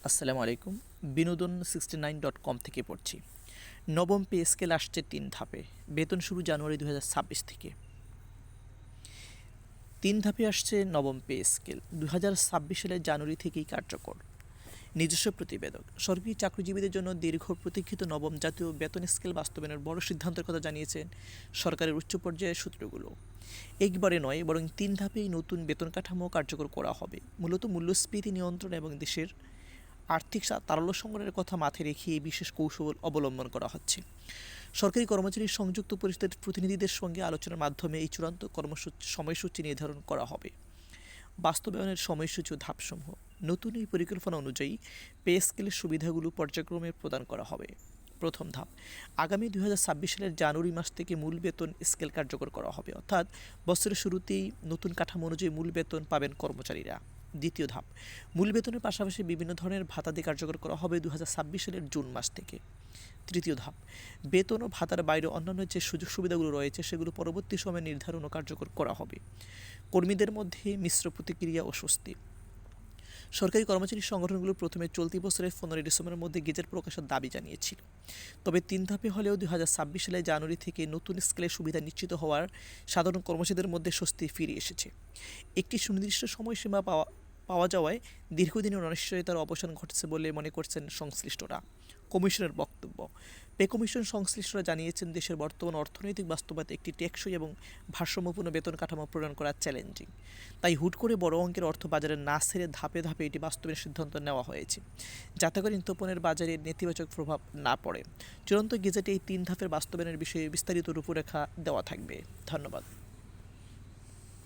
আসসালামু আলাইকুম। বিনোদন 69.com থেকে পড়ছি। নবম পে স্কেল আসছে ৩ ধাপে। বেতন শুরু জানুয়ারি ২০২৬ থেকে। ৩ ধাপে আসছে নবম পে স্কেল। ২০২৬ সালের জানুয়ারি থেকেই কার্যকর। নিজস্ব প্রতিবেদক। সরকারি চাকরিজীবীদের জন্য দীর্ঘ প্রতীক্ষিত নবম জাতীয় বেতন স্কেল বাস্তবায়নের বড় সিদ্ধান্তের কথা জানিয়েছেন সরকারের উচ্চ পর্যায়ের সূত্রগুলো। একবারে নয়, বরং ৩ ধাপেই নতুন বেতন কাঠামো কার্যকর করা হবে। মূলত মূল্যস্ফীতি নিয়ন্ত্রণ এবং দেশের আর্থিক তারল্য সংগ্রহের কথা মাথায় রেখে এই বিশেষ কৌশল অবলম্বন করা হচ্ছে। সরকারি কর্মচারী সংযুক্ত পরিষদের প্রতিনিধিদের সঙ্গে আলোচনার মাধ্যমে এই চূড়ান্ত সময়সূচি নির্ধারণ করা হবে। বাস্তবায়নের সময়সূচি ও ধাপসমূহ। নতুন এই পরিকল্পনা অনুযায়ী পে স্কেলের সুবিধাগুলো পর্যায়ক্রমে প্রদান করা হবে। প্রথম ধাপ, আগামী ২০২৬ সালের জানুয়ারি মাস থেকে মূল বেতন স্কেল কার্যকর করা হবে, অর্থাৎ বছরের শুরুতেই নতুন কাঠামো অনুযায়ী মূল বেতন পাবেন কর্মচারীরা। দ্বিতীয় ধাপ, মূল বেতনের পাশাপাশি বিভিন্ন ধরনের ভাতা দিয়ে কার্যকর করা হবে ২০২৬ সালের জুন মাস থেকে। তৃতীয় ধাপ, বেতন ও ভাতার বাইরে অন্যান্য যে সুযোগ সুবিধাগুলো রয়েছে সেগুলো পরবর্তী সময়ে নির্ধারণ ও কার্যকর করা হবে। কর্মীদের মধ্যে মিশ্র প্রতিক্রিয়া ও স্বস্তি। সরকারি কর্মচারী সংগঠনগুলো প্রথমে চলতি বছরের ১৫ ডিসেম্বরের মধ্যে গেজেট প্রকাশের দাবি জানিয়েছিল। তবে ৩ ধাপে হলেও ২০২৬ সালের জানুয়ারি থেকে নতুন স্কেলের সুবিধা নিশ্চিত হওয়ার সাধারণ কর্মচারীদের মধ্যে স্বস্তি ফিরে এসেছে। একটি সুনির্দিষ্ট সময়সীমা পাওয়া যাওয়ায় দীর্ঘদিনের অনিশ্চয়তার অবসান ঘটেছে বলে মনে করছেন সংশ্লিষ্টরা। কমিশনের বক্তব্য। পে কমিশন সংশ্লিষ্টরা জানিয়েছেন, দেশের বর্তমান অর্থনৈতিক বাস্তবতায় একটি টেকসই এবং ভারসাম্যপূর্ণ বেতন কাঠামো প্রদান করা চ্যালেঞ্জিং। তাই হুট করে বড় অঙ্কের অর্থ বাজারে না ছেড়ে ধাপে ধাপে এটি বাস্তবায়নের সিদ্ধান্ত নেওয়া হয়েছে, যাতে করে নিত্যপণ্যের বাজারে নেতিবাচক প্রভাব না পড়ে। চূড়ান্ত গেজেটে এই ৩ ধাপের বাস্তবায়নের বিষয়ে বিস্তারিত রূপরেখা দেওয়া থাকবে। ধন্যবাদ।